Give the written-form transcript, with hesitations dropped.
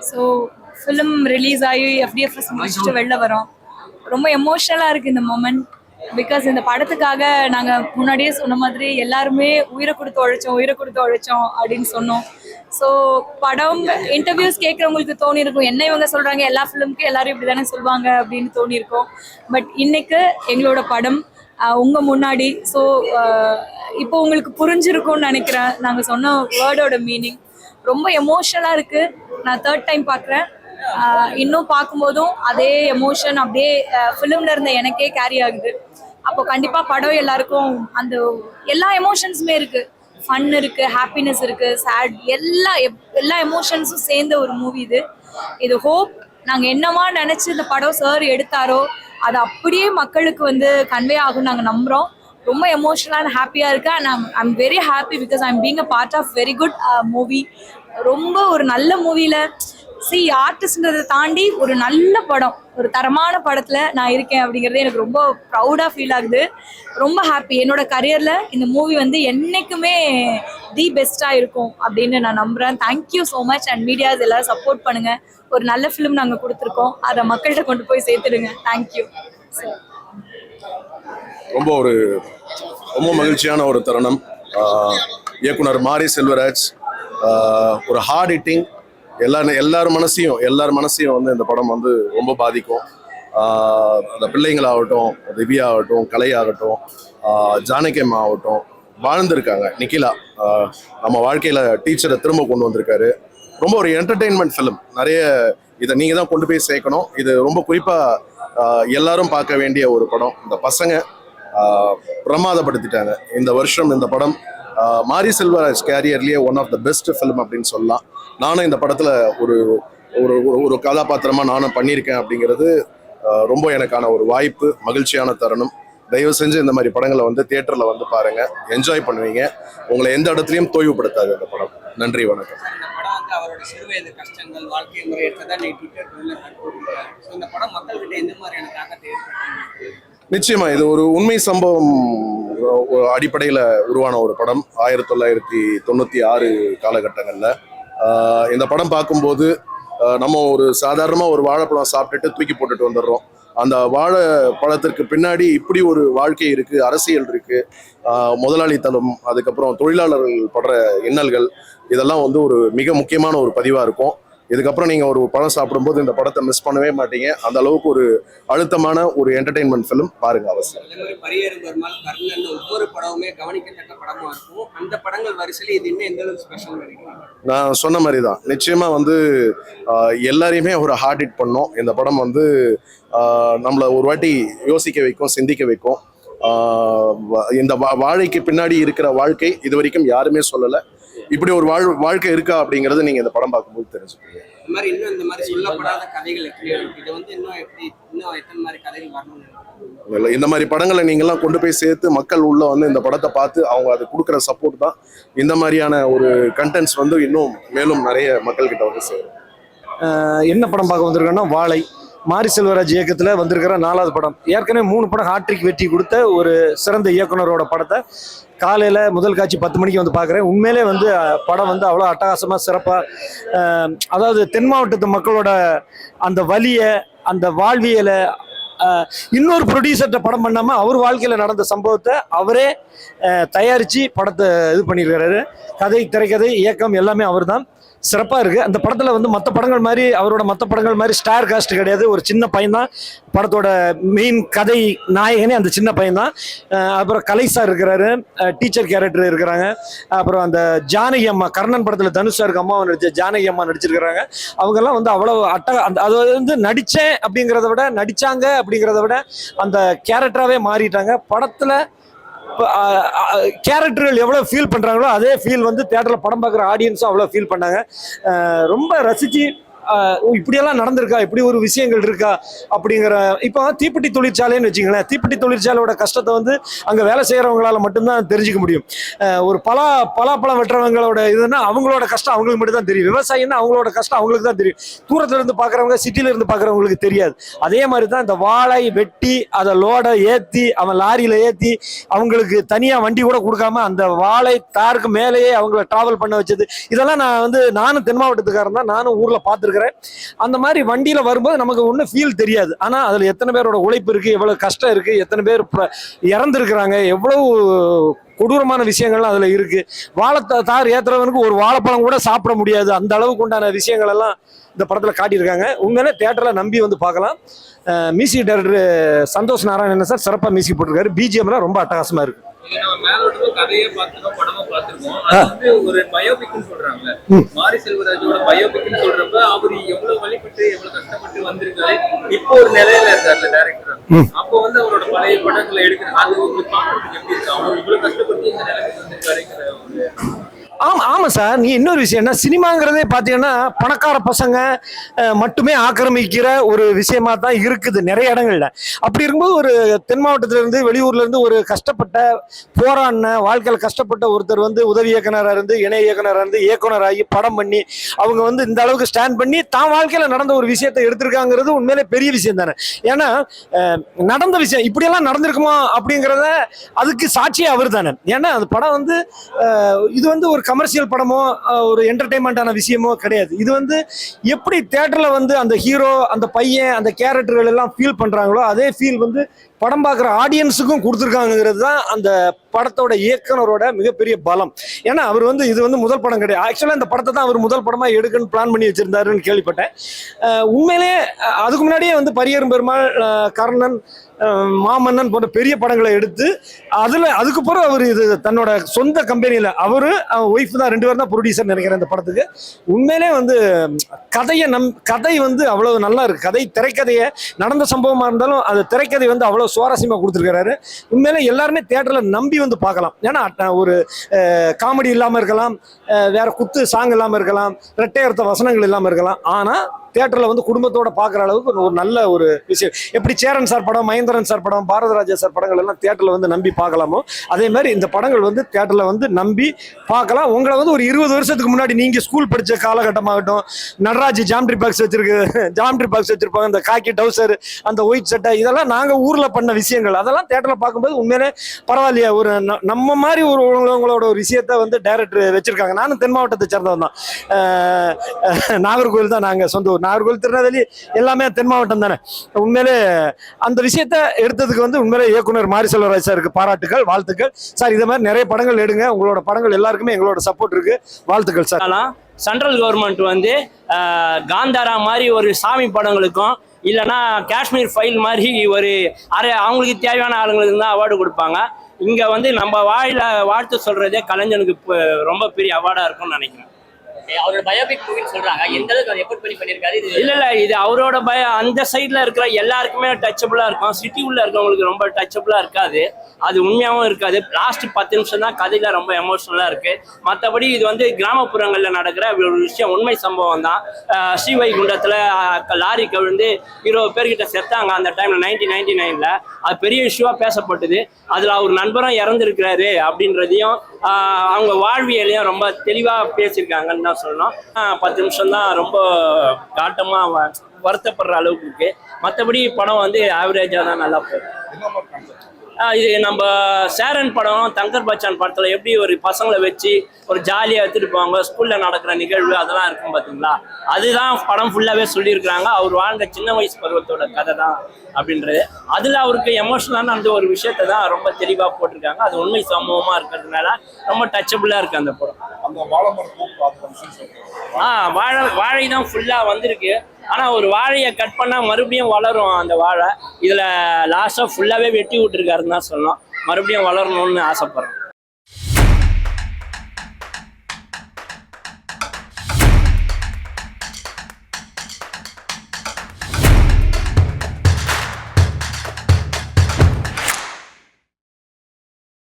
So film release ஆகி FDFS முடிச்சுட்டு வெளில வரோம். ரொம்ப எமோஷ்னலாக இருக்குது இந்த மொமெண்ட். பிகாஸ் இந்த படத்துக்காக நாங்கள் முன்னாடியே சொன்ன மாதிரி எல்லாருமே உயிரை கொடுத்து உழைச்சோம் அப்படின்னு சொன்னோம். ஸோ படம் இன்டர்வியூஸ் கேட்குறவங்களுக்கு தோணியிருக்கும், என்ன இவங்க சொல்கிறாங்க, எல்லா ஃபிலிமுக்கும் எல்லாரும் இப்படி தானே சொல்லுவாங்க அப்படின்னு தோணியிருக்கோம். பட் இன்னைக்கு எங்களோட படம் உங்கள் முன்னாடி. ஸோ இப்போ உங்களுக்கு புரிஞ்சிருக்கும்னு நினைக்கிறேன் நாங்கள் சொன்ன வேர்டோட மீனிங். ரொம்ப எமோஷனலாக இருக்குது. நான் 3rd டைம் பார்க்குறேன். இன்னும் பார்க்கும்போதும் அதே எமோஷன் அப்படியே ஃபிலிமில் இருந்த எனக்கே கேரி ஆகுது. அப்போ கண்டிப்பாக படம் எல்லாருக்கும் அந்த எல்லா எமோஷன்ஸுமே இருக்குது. ஃபன் இருக்குது, ஹாப்பினஸ் இருக்குது, சேட், எல்லா எமோஷன்ஸும் சேர்ந்த ஒரு மூவி இது ஹோப். நாங்கள் என்னவா நினச்சி இந்த படம் சார் எடுத்தாரோ அது அப்படியே மக்களுக்கு கன்வே ஆகும் நாங்கள் நம்புகிறோம். ரொம்ப எமோஷனலாக ஹாப்பியாக இருக்கு. And I'm very happy because I'm being a part of very good movie. ரொம்ப ஒரு நல்ல மூவியில் ஆர்டிஸ்ட்ன்றதை தாண்டி ஒரு நல்ல படம், ஒரு தரமான படத்தில் நான் இருக்கேன் அப்படிங்கிறது எனக்கு ரொம்ப ப்ரௌடாக ஃபீல் ஆகுது. ரொம்ப ஹாப்பி. என்னோட கரியரில் இந்த மூவி என்னைக்குமே தி பெஸ்ட்டாக இருக்கும் அப்படின்னு நான் நம்புகிறேன். Thank you so much. And medias எல்லோரும் சப்போர்ட் பண்ணுங்கள். ஒரு நல்ல ஃபிலிம் நாங்கள் கொடுத்துருக்கோம், அதை மக்கள்கிட்ட கொண்டு போய் சேர்த்துடுங்க. தேங்க்யூ. ரொம்ப மகிழ்ச்சியான ஒரு தருணம். இயக்குனர் மாரி செல்வராஜ் ஒரு ஹார்ட் ஹிட்டிங், எல்லார் மனசையும் இந்த படம் ரொம்ப பாதிக்கும். அந்த பிள்ளைங்களாகட்டும், திவ்யா ஆகட்டும், கலை ஆகட்டும், ஜானகி அம்மா ஆகட்டும் வாழ்ந்திருக்காங்க. நிக்கிலா நம்ம வாழ்க்கையில் டீச்சரை திரும்ப கொண்டு வந்திருக்காரு. ரொம்ப ஒரு என்டர்டெயின்மெண்ட் ஃபிலிம். நிறைய இதை நீங்கள் தான் கொண்டு போய் சேர்க்கணும். இது ரொம்ப குறிப்பாக எல்லாரும் பார்க்க வேண்டிய ஒரு படம். இந்த பசங்க பிரமாதப்படுத்திட்டாங்க இந்த வருஷம். இந்த படம் மாரி செல்வராஜ் கேரியர்லேயே one of the best film அப்படின்னு சொல்லலாம். நானும் இந்த படத்தில் ஒரு ஒரு கதாபாத்திரமாக நானும் பண்ணியிருக்கேன் அப்படிங்கிறது ரொம்ப எனக்கான ஒரு வாய்ப்பு, மகிழ்ச்சியான தருணம். தயவு செஞ்சு இந்த மாதிரி படங்களை தியேட்டரில் பாருங்கள், என்ஜாய் பண்ணுவீங்க. உங்களை எந்த இடத்துலையும் தோய்வுபடுத்தாது இந்த படம். நன்றி, வணக்கம். அவரோட சிறுவயது கஷ்டங்கள், வாழ்க்கை முறையற்றதான் இந்த படம் மக்கள்கிட்ட எந்த மாதிரியான தாக்கத்தை ஏற்படுத்தி? நிச்சயமா இது ஒரு உண்மை சம்பவம் அடிப்படையில் உருவான ஒரு படம். 1996 காலகட்டங்களில் இந்த படம் பார்க்கும்போது நம்ம ஒரு சாதாரணமாக ஒரு வாழைப்பழம் சாப்பிட்டுட்டு தூக்கி போட்டுட்டு வந்துடுறோம். அந்த வாழைப்பழத்திற்கு பின்னாடி இப்படி ஒரு வாழ்க்கை இருக்குது, அரசியல் இருக்குது, முதலாளித்தனம், அதுக்கப்புறம் தொழிலாளர்கள் படுற இன்னல்கள், இதெல்லாம் ஒரு மிக முக்கியமான ஒரு பதிவாக இருக்கும். இதுக்கப்புறம் நீங்கள் ஒரு படம் சாப்பிடும்போது இந்த படத்தை மிஸ் பண்ணவே மாட்டீங்க. அந்த அளவுக்கு ஒரு அழுத்தமான ஒரு என்டர்டெயின்மெண்ட் ஃபிலிம். பாருங்க, அவசியம். ஒவ்வொரு படமுமே கவனிக்கத்தக்க படமா இருக்கும். அந்த படங்கள் வரிசையில் இது இன்னும் எந்த அளவுக்கு ஸ்பெஷல் நினைக்கிறீங்க? நான் சொன்ன மாதிரி தான், நிச்சயமா எல்லாரையுமே ஒரு ஹார்ட் ஹிட் பண்ணோம். இந்த படம் நம்மளை ஒரு வாட்டி யோசிக்க வைக்கும், சிந்திக்க வைக்கும். இந்த வாழைக்கு பின்னாடி இருக்கிற வாழ்க்கை இது வரைக்கும் யாருமே சொல்லலை. இப்படி ஒரு வாழ்க்கை இருக்கா அப்படிங்கறது நீங்க இந்த படம் பார்க்கும்போது தெரிஞ்சுப்பீங்க. இந்த மாதிரி படங்களை நீங்கெல்லாம் கொண்டு போய் சேர்த்து மக்கள் உள்ள இந்த படத்தை பார்த்து அவங்க அது கொடுக்குற சப்போர்ட் தான் இந்த மாதிரியான ஒரு கண்டென்ட்ஸ் இன்னும் மேலும் நிறைய மக்கள் கிட்ட சேரும். என்ன படம் பார்க்க வந்திருக்கோன்னா வாழை. மாரி செல்வராஜ் இயக்கத்தில் வந்திருக்கிற 4வது படம். ஏற்கனவே 3 படம் ஹாட்ரிக் வெற்றி கொடுத்த ஒரு சிறந்த இயக்குனரோட படத்தை காலையில் முதல் காட்சி 10 மணிக்கு பார்க்குறேன். உண்மையிலே படம் அவ்வளோ அட்டகாசமாக சிறப்பாக, அதாவது தென் மாவட்டத்து மக்களோட அந்த வலியை, அந்த வாழ்வியலை இன்னொரு ப்ரொடியூசர்கிட்ட படம் பண்ணாமல் அவர் வாழ்க்கையில் நடந்த சம்பவத்தை அவரே தயாரித்து படத்தை இது பண்ணியிருக்கிறாரு. கதை, திரைக்கதை, இயக்கம் எல்லாமே அவர் தான். சிறப்பாக இருக்குது. அந்த படத்தில் மற்ற படங்கள் மாதிரி, அவரோட மற்ற படங்கள் மாதிரி ஸ்டார் காஸ்ட் கிடையாது. ஒரு சின்ன பையன் தான் படத்தோட மெயின் கதை நாயகனே, அந்த சின்ன பையன் தான். அப்புறம் கலை சார் இருக்கிறாரு, டீச்சர் கேரக்டர் இருக்கிறாங்க. அப்புறம் அந்த ஜானகி அம்மா, கர்ணன் படத்தில் தனுஷ் சாருக்கு அம்மாவை நடிச்ச ஜானகி அம்மா நடிச்சிருக்கிறாங்க. அவங்கெல்லாம் அவ்வளோ அது நடித்தேன் அப்படிங்கிறத விட, நடித்தாங்க அப்படிங்கிறத விட அந்த கேரக்டராகவே மாறிட்டாங்க. படத்தில் கேரக்டர்கள் எவ்வளோ ஃபீல் பண்ணுறாங்களோ அதே ஃபீல் தியேட்டரில் படம் பார்க்குற ஆடியன்ஸும் அவ்வளோ ஃபீல் பண்ணாங்க. ரொம்ப ரசித்து இப்படியெல்லாம் நடந்திருக்கா, இப்படி ஒரு விஷயங்கள் இருக்கா அப்படிங்கிற. இப்போ தீப்பெட்டி தொழிற்சாலைன்னு வச்சுங்களேன், தீப்பெட்டி தொழிற்சாலையோட கஷ்டத்தை வந்து அங்கே வேலை செய்கிறவங்களால மட்டும்தான் தெரிஞ்சுக்க முடியும். ஒரு பலாப்பழம் வெட்டுறவங்களோட இதுன்னா அவங்களோட கஷ்டம் அவங்களுக்கு மட்டும் தான் தெரியும். விவசாயின்னா அவங்களோட கஷ்டம் அவங்களுக்கு தான் தெரியும். தூரத்துல இருந்து பார்க்குறவங்க, சிட்டில இருந்து பார்க்குறவங்களுக்கு தெரியாது. அதே மாதிரி தான் இந்த வாழை வெட்டி அதை லோடை ஏற்றி அவன் லாரியில் ஏற்றி அவங்களுக்கு தனியாக வண்டி கூட கொடுக்காம அந்த வாழை தாருக்கு மேலேயே அவங்கள டிராவல் பண்ண வச்சது. இதெல்லாம் நானும் தென் மாவட்டத்துக்காரன் தான், நானும் ஊரில் பார்த்துருக்குறேன். அந்த மாதிரி வண்டியில் வரும்போது நமக்கு ஒன்றும் ஃபீல் தெரியாது. ஆனால் அதில் எத்தனை பேரோட உழைப்பு இருக்குது, எவ்வளோ கஷ்டம் இருக்குது, எத்தனை பேர் இறந்துருக்குறாங்க, எவ்வளவு கொடூரமான விஷயங்கள்லாம் அதில் இருக்குது. தார் ஏற்றுறவனுக்கு ஒரு வாழைப்பழம் கூட சாப்பிட முடியாது, அந்த அளவுக்கு உண்டான விஷயங்கள் எல்லாம் இந்த படத்தில் காட்டியிருக்காங்க. உண்மையிலே தேட்டரில் நம்பி வந்து பார்க்கலாம். Music director Santhosh Narayanan sir சிறப்பாக மியூசிக் போட்டிருக்காரு. பிஜிஎம்லாம் ரொம்ப அட்டகாசமாக இருக்குது. நம்ம மேலோட்டமா கதையே பார்த்துருக்கோம், படமா பார்த்திருக்கோம். அது வந்து ஒரு பயோபிக்னு சொல்றாங்க. மாரி செல்வராஜோட பயோபிக்னு சொல்றப்ப அவர் எவ்வளவு வழிபட்டு எவ்வளவு கஷ்டப்பட்டு வந்திருக்காரு, இப்போ ஒரு நிலையில இருக்காரு டைரக்டர். அப்போ வந்து அவரோட பழைய படங்களை எடுக்கிறாங்க, அது உங்களுக்கு பார்க்கறதுக்கு எப்படி இருக்கு? அவர் இவ்வளவு கஷ்டப்பட்டு இந்த நிலைமைக்கு வந்திருக்காருங்கிற ஒரு. ஆமாம் சார். நீ இன்னொரு விஷயம் என்ன, சினிமாங்கிறதே பார்த்தீங்கன்னா பணக்கார பசங்க மட்டுமே ஆக்கிரமிக்கிற ஒரு விஷயமா தான் இருக்குது நிறைய இடங்கள்ல. அப்படி இருக்கும்போது ஒரு தென் மாவட்டத்திலேருந்து வெளியூர்லேருந்து ஒரு கஷ்டப்பட்ட போராடின வாழ்க்கையில் கஷ்டப்பட்ட ஒருத்தர் வந்து உதவி இயக்குனராக இருந்து இணை இயக்குனராக இருந்து இயக்குனராகி படம் பண்ணி அவங்க வந்து இந்த அளவுக்கு ஸ்டாண்ட் பண்ணி தான் வாழ்க்கையில் நடந்த ஒரு விஷயத்தை எடுத்திருக்காங்கிறது உண்மையிலே பெரிய விஷயம் தானே. ஏன்னா நடந்த விஷயம் இப்படியெல்லாம் நடந்திருக்குமா அப்படிங்கிறத அதுக்கு சாட்சியே அவர் தானே. ஏன்னா அந்த படம் வந்து இது வந்து ஒரு கமர்ஷியல் படமோ ஒரு என்டர்டைன்மெண்டான விஷயமோ கிடையாது. இது வந்து எப்படி தியேட்டர்ல வந்து அந்த ஹீரோ, அந்த பையன், அந்த கேரக்டர்கள் எல்லாம் ஃபீல் பண்றாங்களோ அதே ஃபீல் வந்து படம் பார்க்குற ஆடியன்ஸுக்கும் கொடுத்துருக்காங்கிறது தான் அந்த படத்தோட இயக்குனரோட மிகப்பெரிய பலம். ஏன்னா அவர் வந்து இது வந்து முதல் படம் கிடையாது. ஆக்சுவலாக இந்த படத்தை தான் அவர் முதல் படமாக எடுக்கணும்னு பிளான் பண்ணி வச்சிருந்தாருன்னு கேள்விப்பட்டேன். உண்மையிலே அதுக்கு முன்னாடியே வந்து பரியரும் பெருமாள், கர்ணன், மாமன்னன் போன்ற பெரிய படங்களை எடுத்து அதுக்கு பிறகு அவர் இது தன்னோட சொந்த கம்பெனியில் அவரு ஒய்ஃப் தான் 2 பேரும் தான் ப்ரொடியூசர் நினைக்கிறேன் இந்த படத்துக்கு. உண்மையிலே வந்து கதை வந்து அவ்வளவு நல்லா இருக்கு. திரைக்கதையை நடந்த சம்பவமா இருந்தாலும் அந்த திரைக்கதை வந்து அவ்வளவு சுவாரஸ்யமா கொடுத்துருக்காரு. உண்மையிலே எல்லாருமே தியேட்டர்ல நம்பி வந்து பார்க்கலாம். ஏன்னா ஒரு காமெடி இல்லாம இருக்கலாம், வேற குத்து சாங் இல்லாம இருக்கலாம், இரட்டையர்த்த வசனங்கள் இல்லாம இருக்கலாம். ஆனா தியேட்டர்ல வந்து குடும்பத்தோட பார்க்குற அளவுக்கு ஒரு நல்ல ஒரு விஷயம். எப்படி சேரன் சார் படம், மகேந்திரன் சார் படம், பாரதராஜா சார் படங்கள் எல்லாம் தியேட்டர்ல வந்து நம்பி பார்க்கலாமோ அதே மாதிரி இந்த படங்கள் வந்து தியேட்டர்ல வந்து நம்பி பார்க்கலாம். உங்களை வந்து ஒரு 20 வருஷத்துக்கு முன்னாடி நீங்க ஸ்கூல் படிச்ச காலகட்டமாகட்டும், நடராஜ் ஜாமெட்ரி பாக்ஸ் வச்சிருப்பாங்க, அந்த காக்கி டவுசர், அந்த ஒயிட் சட்டை, இதெல்லாம் நாங்க ஊர்ல பண்ண விஷயங்கள். அதெல்லாம் தியேட்டர்ல பார்க்கும்போது உண்மையிலே பரவாயில்லையா, ஒரு நம்ம மாதிரி உங்களோட ஒரு விஷயத்த வந்து டைரக்டர் வச்சிருக்காங்க. நானும் தென் மாவட்டத்தை சேர்ந்தவன் தான். நாகர்கோவில் தான் நாங்க சொந்த ஊர். நாகர்கோவில், திருநெல்வேலி எல்லாமே தென் மாவட்டம் தானே. உண்மையிலே அந்த விஷயத்த எடுத்ததுக்கு வந்து உண்மையிலே இயக்குனர் மாரி செல்வராஜ் சாருக்கு பாராட்டுகள், வாழ்த்துக்கள் சார். இதே மாதிரி நிறைய படங்கள் எடுங்க. உங்களோட படங்கள் எல்லாருக்குமே எங்களோட சப்போர்ட் இருக்கு. வாழ்த்துக்கள் சார். சென்ட்ரல் கவர்மெண்ட் வந்து காந்தாரா மாதிரி ஒரு சாமி படங்களுக்கும் இல்லைன்னா காஷ்மீர் ஃபைல் மாதிரி ஒரு அவங்களுக்கு தேவையான ஆளுங்களுக்கு தான் அவார்டு கொடுப்பாங்க. இங்கே வந்து நம்ம வாழ்த்து சொல்றதே கலைஞனுக்கு ரொம்ப பெரிய அவார்டாக இருக்கும்னு நினைக்கிறேன். அவரோட பயோபிக் மூவின்னு சொல்றாங்க, எந்த அளவுக்கு அவர் எஃபோர்ட் பண்ணிருக்காரு? இது அவரோட அந்த சைட்ல இருக்கிற எல்லாருக்குமே டச்சபிளா இருக்கும். சிட்டி உள்ள இருக்கவங்களுக்கு ரொம்ப டச்சபிளா இருக்காது, அது உண்மையாகவும் இருக்காது. லாஸ்ட் 10 நிமிஷம் தான் கதையில ரொம்ப எமோஷனலா இருக்கு. மற்றபடி இது வந்து கிராமப்புறங்கள்ல நடக்கிற ஒரு விஷயம், உண்மை சம்பவம் தான். ஸ்ரீவைகுண்டத்துல லாரி கவிழ்ந்து 20 பேர்கிட்ட செத்தாங்க அந்த டைம்ல 1999ல. அது பெரிய இஷ்யூவா பேசப்பட்டது. அதுல அவர் நண்பரும் இறந்துருக்கிறாரு அப்படின்றதையும் அவங்க வாழ்வியலையும் ரொம்ப தெளிவா பேசியிருக்காங்கன்னு தான் சொல்லணும். 10 நிமிஷம் தான் ரொம்ப காட்டமா வருத்தப்படுற அளவுக்கு இருக்கு. மற்றபடி படம் வந்து ஆவரேஜா தான் நல்லா போகுது. இது நம்ம சேரன் படம், தங்கர் பச்சான் படத்துல எப்படி ஒரு பசங்களை வச்சு ஒரு ஜாலியாக எடுத்துட்டு போவாங்க, ஸ்கூல்ல நடக்கிற நிகழ்வு அதெல்லாம் இருக்கும் பார்த்தீங்களா, அதுதான் படம் ஃபுல்லாவே சொல்லியிருக்கிறாங்க. அவர் வாழ்ந்த சின்ன வயசு பருவத்தோட கதை தான் அப்படின்றது. அதுல அவருக்கு எமோஷனலான அந்த ஒரு விஷயத்த தான் ரொம்ப தெளிவாக போட்டிருக்காங்க. அது உண்மை சம்பவமா இருக்கிறதுனால ரொம்ப டச்சபிளா இருக்கு அந்த படம். வாழை தான் ஃபுல்லா வந்திருக்கு. ஆனா ஒரு வாழையை கட் பண்ணா மறுபடியும் வளரும் அந்த வாழை. இதுல லாஸ்டா ஃபுல்லாவே வெட்டி விட்டுருக்காருன்னு தான் சொல்லணும். மறுபடியும் வளரணும்னு ஆசைப்படுறேன்.